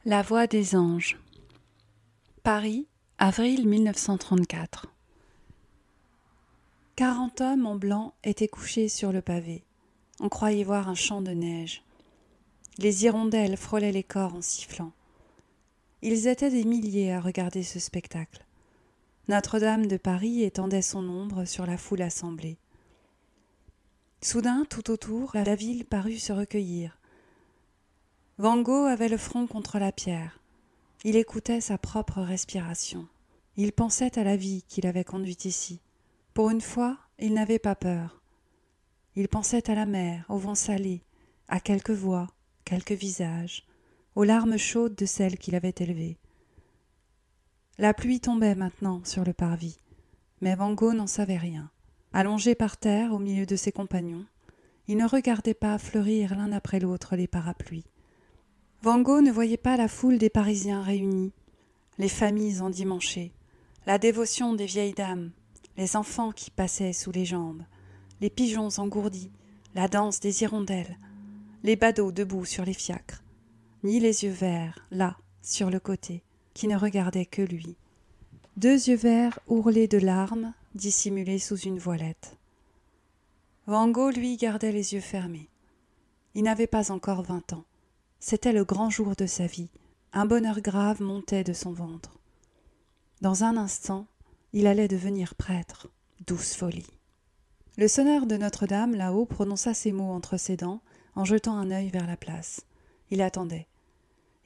La voix des anges. Paris, avril 1934. 40 hommes en blanc étaient couchés sur le pavé. On croyait voir un champ de neige. Les hirondelles frôlaient les corps en sifflant. Ils étaient des milliers à regarder ce spectacle. Notre-Dame de Paris étendait son ombre sur la foule assemblée. Soudain, tout autour, la ville parut se recueillir. Van Gogh avait le front contre la pierre. Il écoutait sa propre respiration. Il pensait à la vie qui l'avait conduit ici. Pour une fois, il n'avait pas peur. Il pensait à la mer, au vent salé, à quelques voix, quelques visages, aux larmes chaudes de celles qui l'avaient élevé. La pluie tombait maintenant sur le parvis, mais Van Gogh n'en savait rien. Allongé par terre au milieu de ses compagnons, il ne regardait pas fleurir l'un après l'autre les parapluies. Van Gogh ne voyait pas la foule des Parisiens réunis, les familles endimanchées, la dévotion des vieilles dames, les enfants qui passaient sous les jambes, les pigeons engourdis, la danse des hirondelles, les badauds debout sur les fiacres, ni les yeux verts, là, sur le côté, qui ne regardaient que lui. 2 yeux verts ourlés de larmes, dissimulés sous une voilette. Van Gogh, lui, gardait les yeux fermés. Il n'avait pas encore 20 ans. C'était le grand jour de sa vie. Un bonheur grave montait de son ventre. Dans un instant, il allait devenir prêtre. Douce folie. Le sonneur de Notre-Dame, là-haut, prononça ces mots entre ses dents, en jetant un œil vers la place. Il attendait.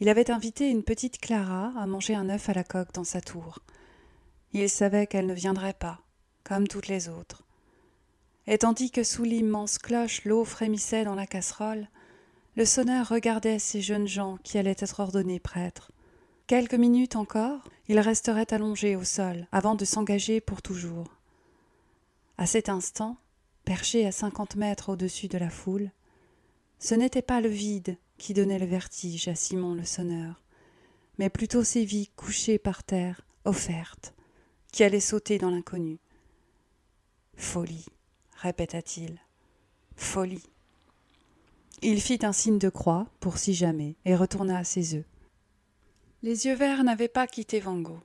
Il avait invité une petite Clara à manger un œuf à la coque dans sa tour. Il savait qu'elle ne viendrait pas, comme toutes les autres. Et tandis que sous l'immense cloche l'eau frémissait dans la casserole, le sonneur regardait ces jeunes gens qui allaient être ordonnés prêtres. Quelques minutes encore, ils resteraient allongés au sol avant de s'engager pour toujours. À cet instant, perché à 50 mètres au-dessus de la foule, ce n'était pas le vide qui donnait le vertige à Simon le sonneur, mais plutôt ces vies couchées par terre, offertes, qui allaient sauter dans l'inconnu. Folie, répéta-t-il, folie. Il fit un signe de croix, pour si jamais, et retourna à ses œufs. Les yeux verts n'avaient pas quitté Van Gogh.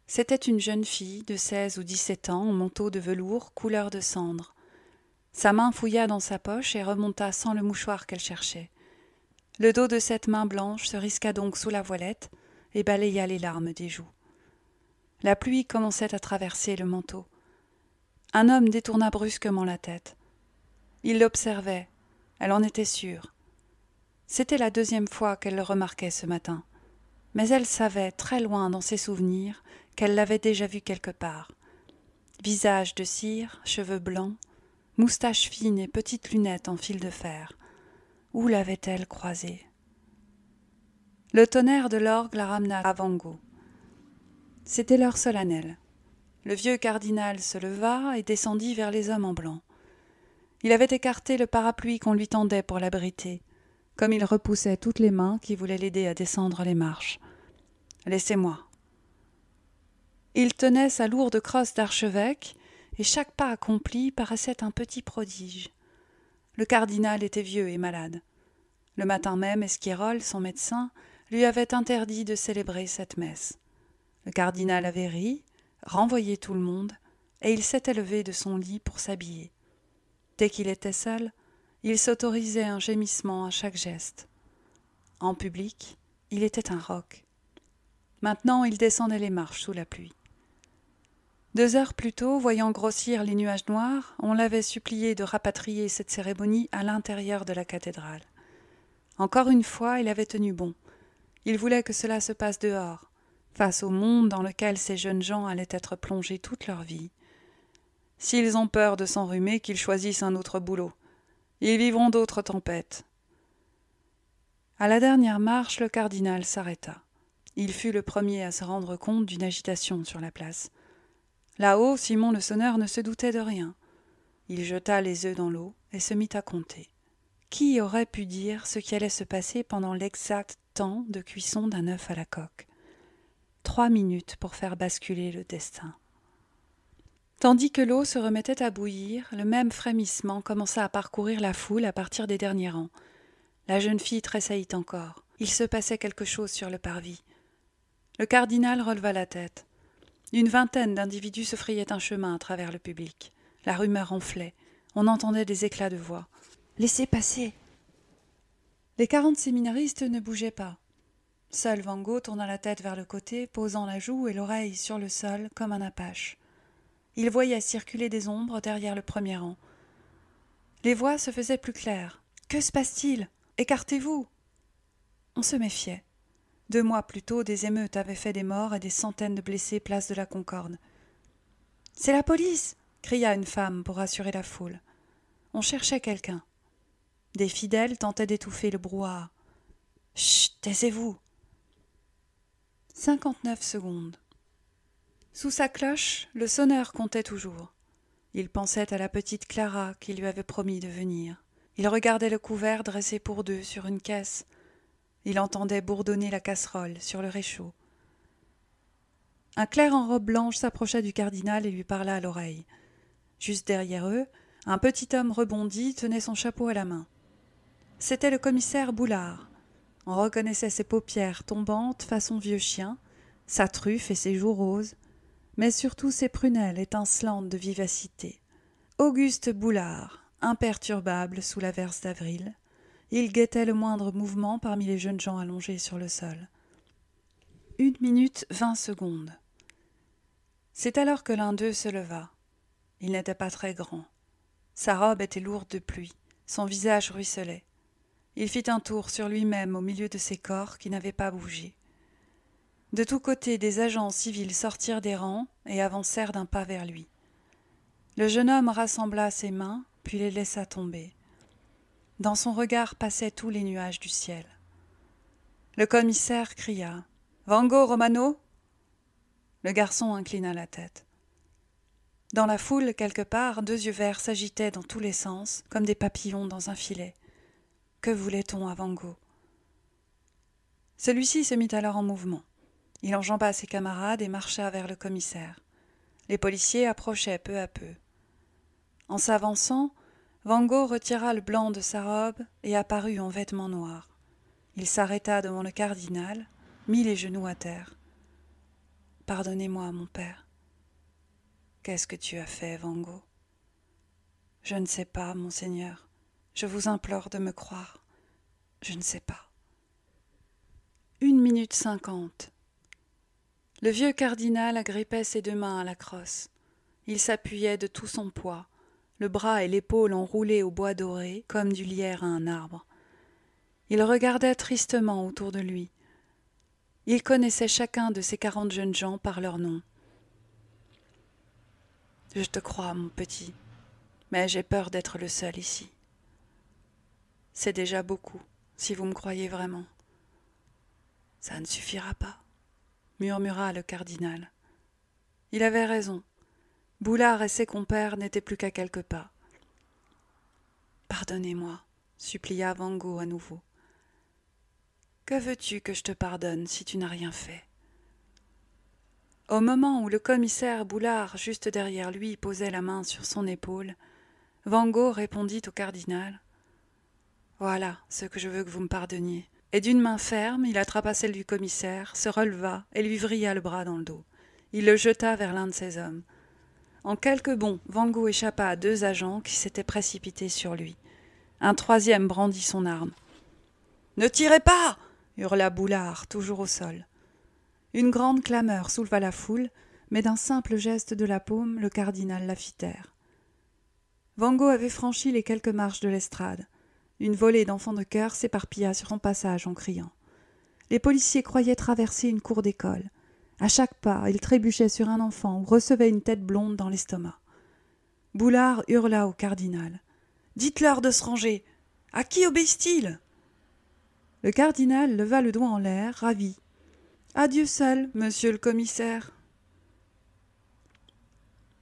C'était une jeune fille de 16 ou 17 ans, en manteau de velours couleur de cendre. Sa main fouilla dans sa poche et remonta sans le mouchoir qu'elle cherchait. Le dos de cette main blanche se risqua donc sous la voilette et balaya les larmes des joues. La pluie commençait à traverser le manteau. Un homme détourna brusquement la tête. Il l'observait. Elle en était sûre. C'était la 2e fois qu'elle le remarquait ce matin. Mais elle savait, très loin dans ses souvenirs, qu'elle l'avait déjà vu quelque part. Visage de cire, cheveux blancs, moustache fine et petites lunettes en fil de fer. Où l'avait-elle croisé? Le tonnerre de l'orgue la ramena à Van Gogh. C'était l'heure solennelle. Le vieux cardinal se leva et descendit vers les hommes en blanc. Il avait écarté le parapluie qu'on lui tendait pour l'abriter, comme il repoussait toutes les mains qui voulaient l'aider à descendre les marches. « Laissez-moi. » Il tenait sa lourde crosse d'archevêque, et chaque pas accompli paraissait un petit prodige. Le cardinal était vieux et malade. Le matin même, Esquirol, son médecin, lui avait interdit de célébrer cette messe. Le cardinal avait ri, renvoyé tout le monde, et il s'était levé de son lit pour s'habiller. Dès qu'il était seul, il s'autorisait un gémissement à chaque geste. En public, il était un roc. Maintenant, il descendait les marches sous la pluie. 2 heures plus tôt, voyant grossir les nuages noirs, on l'avait supplié de rapatrier cette cérémonie à l'intérieur de la cathédrale. Encore une fois, il avait tenu bon. Il voulait que cela se passe dehors, face au monde dans lequel ces jeunes gens allaient être plongés toute leur vie. S'ils ont peur de s'enrhumer, qu'ils choisissent un autre boulot. Ils vivront d'autres tempêtes. À la dernière marche, le cardinal s'arrêta. Il fut le premier à se rendre compte d'une agitation sur la place. Là-haut, Simon le sonneur ne se doutait de rien. Il jeta les œufs dans l'eau et se mit à compter. Qui aurait pu dire ce qui allait se passer pendant l'exact temps de cuisson d'un œuf à la coque? 3 minutes pour faire basculer le destin. Tandis que l'eau se remettait à bouillir, le même frémissement commença à parcourir la foule à partir des derniers rangs. La jeune fille tressaillit encore. Il se passait quelque chose sur le parvis. Le cardinal releva la tête. Une vingtaine d'individus se frayaient un chemin à travers le public. La rumeur enflait. On entendait des éclats de voix. « Laissez passer !» Les 40 séminaristes ne bougeaient pas. Seul Van Gogh tourna la tête vers le côté, posant la joue et l'oreille sur le sol comme un apache. Il voyait circuler des ombres derrière le premier rang. Les voix se faisaient plus claires. « Que se passe-t-il ? Écartez-vous !» On se méfiait. 2 mois plus tôt, des émeutes avaient fait des morts et des centaines de blessés place de la Concorde. « C'est la police !» cria une femme pour rassurer la foule. On cherchait quelqu'un. Des fidèles tentaient d'étouffer le brouhaha. « Chut, taisez-vous !» 59 secondes. Sous sa cloche, le sonneur comptait toujours. Il pensait à la petite Clara qui lui avait promis de venir. Il regardait le couvert dressé pour 2 sur une caisse. Il entendait bourdonner la casserole sur le réchaud. Un clerc en robe blanche s'approcha du cardinal et lui parla à l'oreille. Juste derrière eux, un petit homme rebondi tenait son chapeau à la main. C'était le commissaire Boulard. On reconnaissait ses paupières tombantes façon vieux chien, sa truffe et ses joues roses, mais surtout ses prunelles étincelantes de vivacité. Auguste Boulard, imperturbable sous l'averse d'avril, il guettait le moindre mouvement parmi les jeunes gens allongés sur le sol. 1 minute 20 secondes. C'est alors que l'un d'eux se leva. Il n'était pas très grand. Sa robe était lourde de pluie, son visage ruisselait. Il fit un tour sur lui-même au milieu de ces corps qui n'avaient pas bougé. De tous côtés, des agents civils sortirent des rangs et avancèrent d'un pas vers lui. Le jeune homme rassembla ses mains, puis les laissa tomber. Dans son regard passaient tous les nuages du ciel. Le commissaire cria « Van Gogh, Romano ?» Le garçon inclina la tête. Dans la foule, quelque part, 2 yeux verts s'agitaient dans tous les sens, comme des papillons dans un filet. Que voulait-on à Van Gogh ? Celui-ci se mit alors en mouvement. Il enjamba ses camarades et marcha vers le commissaire. Les policiers approchaient peu à peu. En s'avançant, Van Gogh retira le blanc de sa robe et apparut en vêtements noirs. Il s'arrêta devant le cardinal, mit les genoux à terre. « Pardonnez-moi, mon père. »« Qu'est-ce que tu as fait, Van Gogh ?»« Je ne sais pas, monseigneur. Je vous implore de me croire. Je ne sais pas. » 1 minute 50. Le vieux cardinal agrippait ses 2 mains à la crosse. Il s'appuyait de tout son poids, le bras et l'épaule enroulés au bois doré, comme du lierre à un arbre. Il regardait tristement autour de lui. Il connaissait chacun de ces 40 jeunes gens par leur nom. « Je te crois, mon petit, mais j'ai peur d'être le seul ici. C'est déjà beaucoup, si vous me croyez vraiment. »« Ça ne suffira pas, » murmura le cardinal. Il avait raison. Boulard et ses compères n'étaient plus qu'à quelques pas. « Pardonnez-moi, » supplia Van Gogh à nouveau. « Que veux-tu que je te pardonne si tu n'as rien fait ?» Au moment où le commissaire Boulard, juste derrière lui, posait la main sur son épaule, Van Gogh répondit au cardinal « Voilà ce que je veux que vous me pardonniez. » Et d'une main ferme, il attrapa celle du commissaire, se releva et lui vrilla le bras dans le dos. Il le jeta vers l'un de ses hommes. En quelques bonds, Van Gogh échappa à 2 agents qui s'étaient précipités sur lui. Un 3e brandit son arme. « Ne tirez pas !» hurla Boulard, toujours au sol. Une grande clameur souleva la foule, mais d'un simple geste de la paume, le cardinal la fit taire. Van Gogh avait franchi les quelques marches de l'estrade. Une volée d'enfants de chœur s'éparpilla sur son passage en criant. Les policiers croyaient traverser une cour d'école. À chaque pas, ils trébuchaient sur un enfant ou recevaient une tête blonde dans l'estomac. Boulard hurla au cardinal. « Dites-leur de se ranger. À qui obéissent-ils » Le cardinal leva le doigt en l'air, ravi. « À Dieu seul, monsieur le commissaire. »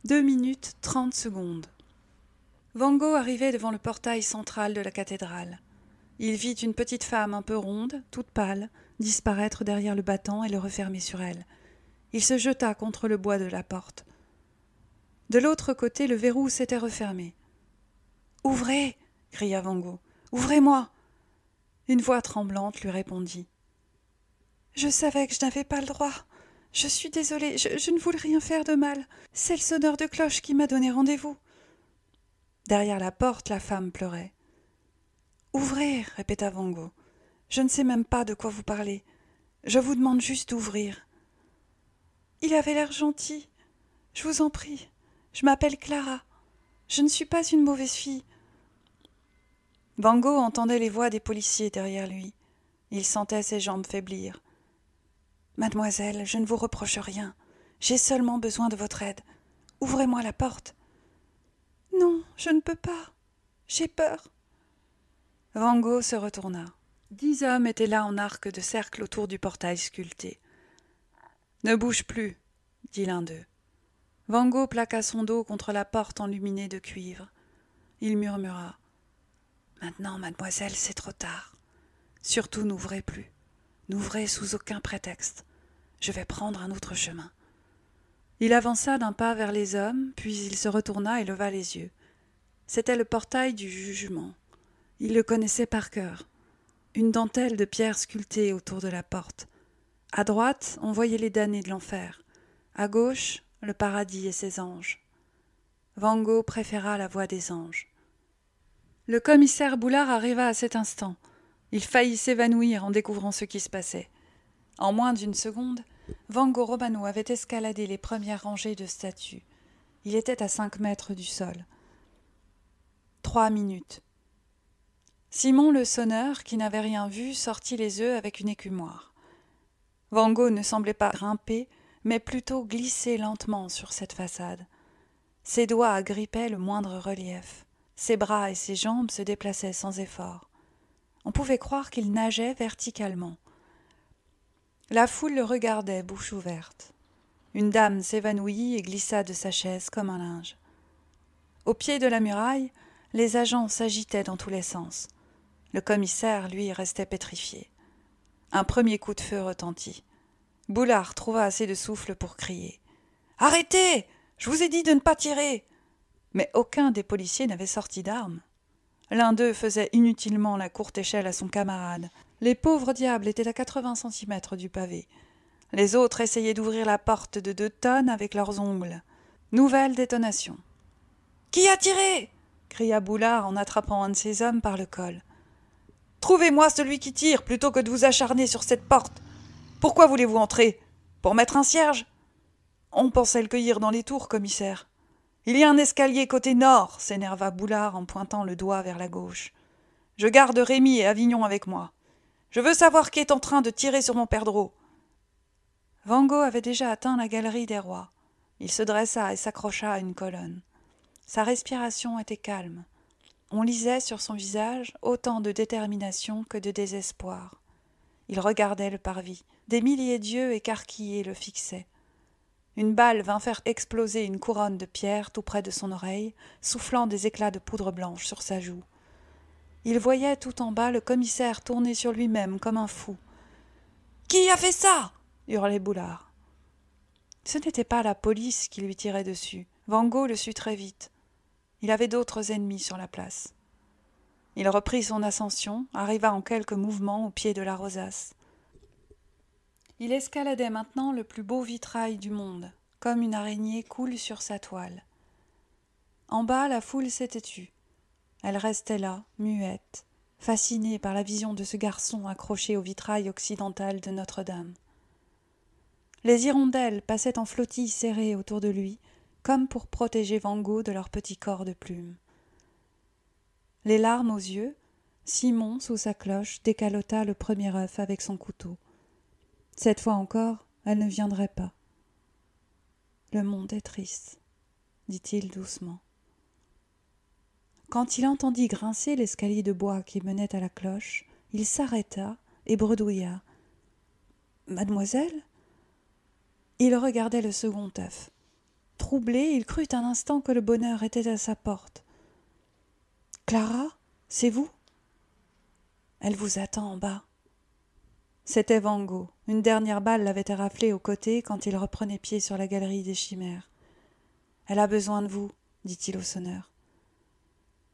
2 minutes 30 secondes. Van Gogh arrivait devant le portail central de la cathédrale. Il vit une petite femme un peu ronde, toute pâle, disparaître derrière le battant et le refermer sur elle. Il se jeta contre le bois de la porte. De l'autre côté, le verrou s'était refermé. « Ouvrez !» cria Van Gogh. « Ouvrez-moi !» Une voix tremblante lui répondit. « Je savais que je n'avais pas le droit. Je suis désolée, je ne voulais rien faire de mal. C'est le sonneur de cloche qui m'a donné rendez-vous. » Derrière la porte, la femme pleurait. « Ouvrez, répéta Vango. Je ne sais même pas de quoi vous parlez. Je vous demande juste d'ouvrir. » Il avait l'air gentil. Je vous en prie. Je m'appelle Clara. Je ne suis pas une mauvaise fille. Vango entendait les voix des policiers derrière lui. Il sentait ses jambes faiblir. « Mademoiselle, je ne vous reproche rien. J'ai seulement besoin de votre aide. Ouvrez-moi la porte. »« Non, je ne peux pas. J'ai peur. » Vango se retourna. 10 hommes étaient là en arc de cercle autour du portail sculpté. « Ne bouge plus, » dit l'un d'eux. Vango plaqua son dos contre la porte enluminée de cuivre. Il murmura. « Maintenant, mademoiselle, c'est trop tard. Surtout n'ouvrez plus. N'ouvrez sous aucun prétexte. Je vais prendre un autre chemin. » Il avança d'un pas vers les hommes, puis il se retourna et leva les yeux. C'était le portail du jugement. Il le connaissait par cœur. Une dentelle de pierre sculptée autour de la porte. À droite, on voyait les damnés de l'enfer. À gauche, le paradis et ses anges. Vango préféra la voix des anges. Le commissaire Boulard arriva à cet instant. Il faillit s'évanouir en découvrant ce qui se passait. En moins d'une seconde, Vango Romano avait escaladé les premières rangées de statues. Il était à 5 mètres du sol. 3 minutes. Simon le sonneur, qui n'avait rien vu, sortit les œufs avec une écumoire. Vango ne semblait pas grimper, mais plutôt glisser lentement sur cette façade. Ses doigts agrippaient le moindre relief. Ses bras et ses jambes se déplaçaient sans effort. On pouvait croire qu'il nageait verticalement. La foule le regardait, bouche ouverte. Une dame s'évanouit et glissa de sa chaise comme un linge. Au pied de la muraille, les agents s'agitaient dans tous les sens. Le commissaire, lui, restait pétrifié. Un premier coup de feu retentit. Boulard trouva assez de souffle pour crier. « Arrêtez ! Je vous ai dit de ne pas tirer !» Mais aucun des policiers n'avait sorti d'armes. L'un d'eux faisait inutilement la courte échelle à son camarade. Les pauvres diables étaient à 80 centimètres du pavé. Les autres essayaient d'ouvrir la porte de 2 tonnes avec leurs ongles. Nouvelle détonation. « Qui a tiré ?» cria Boulard en attrapant un de ses hommes par le col. « Trouvez-moi celui qui tire plutôt que de vous acharner sur cette porte. Pourquoi voulez-vous entrer? Pour mettre un cierge? On pensait le cueillir dans les tours, commissaire. Il y a un escalier côté nord, s'énerva Boulard en pointant le doigt vers la gauche. Je garde Rémy et Avignon avec moi. Je veux savoir qui est en train de tirer sur mon perdreau. Vango avait déjà atteint la galerie des rois. Il se dressa et s'accrocha à une colonne. Sa respiration était calme. On lisait sur son visage autant de détermination que de désespoir. Il regardait le parvis. Des milliers d'yeux écarquillés le fixaient. Une balle vint faire exploser une couronne de pierre tout près de son oreille, soufflant des éclats de poudre blanche sur sa joue. Il voyait tout en bas le commissaire tourner sur lui-même comme un fou. « Qui a fait ça ?» hurlait Boulard. Ce n'était pas la police qui lui tirait dessus. Vango le sut très vite. Il avait d'autres ennemis sur la place. Il reprit son ascension, arriva en quelques mouvements au pied de la rosace. Il escaladait maintenant le plus beau vitrail du monde, comme une araignée coule sur sa toile. En bas, la foule s'était tue. Elle restait là, muette, fascinée par la vision de ce garçon accroché au vitrail occidental de Notre-Dame. Les hirondelles passaient en flottille serrée autour de lui, comme pour protéger Vango de leur petit corps de plumes. Les larmes aux yeux, Simon, sous sa cloche, décalota le premier œuf avec son couteau. Cette fois encore, elle ne viendrait pas. « Le monde est triste, » dit-il doucement. Quand il entendit grincer l'escalier de bois qui menait à la cloche, il s'arrêta et bredouilla. « Mademoiselle ?» Il regardait le second œuf. Troublé, il crut un instant que le bonheur était à sa porte. « Clara, c'est vous ? Elle vous attend en bas. » C'était Vango. Une dernière balle l'avait raflé au côté quand il reprenait pied sur la galerie des chimères. « Elle a besoin de vous, » dit-il au sonneur.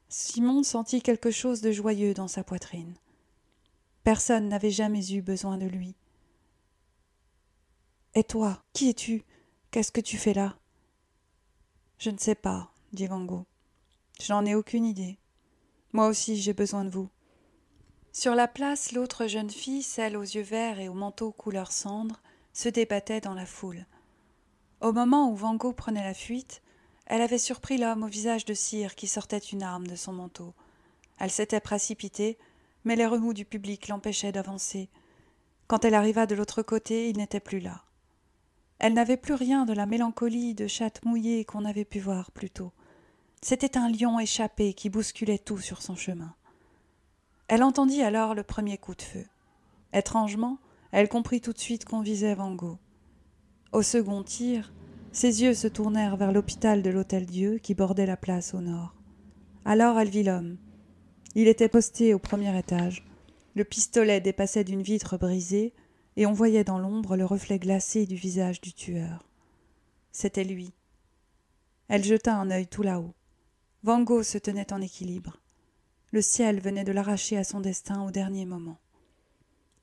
Simon sentit quelque chose de joyeux dans sa poitrine. Personne n'avait jamais eu besoin de lui. « Et toi, qui es-tu? Qu'est-ce que tu fais là ?»« Je ne sais pas, » dit Vango. « Je n'en ai aucune idée. Moi aussi, j'ai besoin de vous. » Sur la place, l'autre jeune fille, celle aux yeux verts et au manteau couleur cendre, se débattait dans la foule. Au moment où Vango prenait la fuite, elle avait surpris l'homme au visage de cire qui sortait une arme de son manteau. Elle s'était précipitée, mais les remous du public l'empêchaient d'avancer. Quand elle arriva de l'autre côté, il n'était plus là. Elle n'avait plus rien de la mélancolie de chatte mouillée qu'on avait pu voir plus tôt. C'était un lion échappé qui bousculait tout sur son chemin. Elle entendit alors le premier coup de feu. Étrangement, elle comprit tout de suite qu'on visait Vango. Au second tir, ses yeux se tournèrent vers l'hôpital de l'Hôtel-Dieu qui bordait la place au nord. Alors elle vit l'homme. Il était posté au premier étage. Le pistolet dépassait d'une vitre brisée et on voyait dans l'ombre le reflet glacé du visage du tueur. C'était lui. Elle jeta un œil tout là-haut. Vango se tenait en équilibre. Le ciel venait de l'arracher à son destin au dernier moment.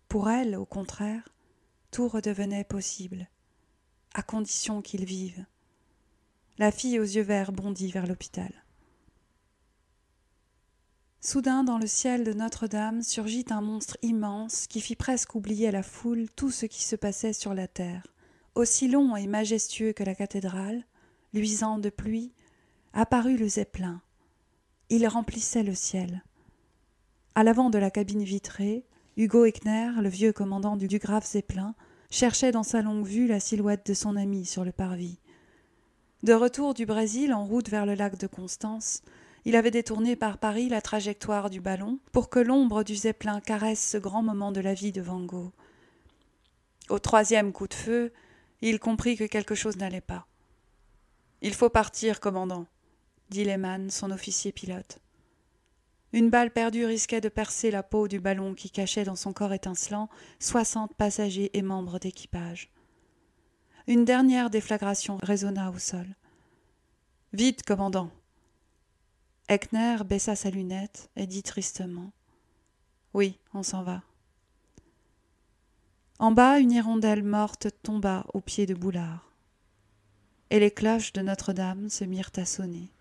Pour elle, au contraire, tout redevenait possible, à condition qu'il vive. La fille aux yeux verts bondit vers l'hôpital. Soudain, dans le ciel de Notre-Dame, surgit un monstre immense qui fit presque oublier à la foule tout ce qui se passait sur la terre. Aussi long et majestueux que la cathédrale, luisant de pluie, apparut le Zeppelin. Il remplissait le ciel. À l'avant de la cabine vitrée, Hugo Echner, le vieux commandant du Graf Zeppelin, cherchait dans sa longue vue la silhouette de son ami sur le parvis. De retour du Brésil, en route vers le lac de Constance, il avait détourné par Paris la trajectoire du ballon pour que l'ombre du Zeppelin caresse ce grand moment de la vie de Vango. Au troisième coup de feu, il comprit que quelque chose n'allait pas. « Il faut partir, commandant », dit Lehmann, son officier pilote. Une balle perdue risquait de percer la peau du ballon qui cachait dans son corps étincelant 60 passagers et membres d'équipage. Une dernière déflagration résonna au sol. « Vite, commandant !» Echner baissa sa lunette et dit tristement « Oui, on s'en va. » En bas, une hirondelle morte tomba au pied de Boulard. Et les cloches de Notre-Dame se mirent à sonner.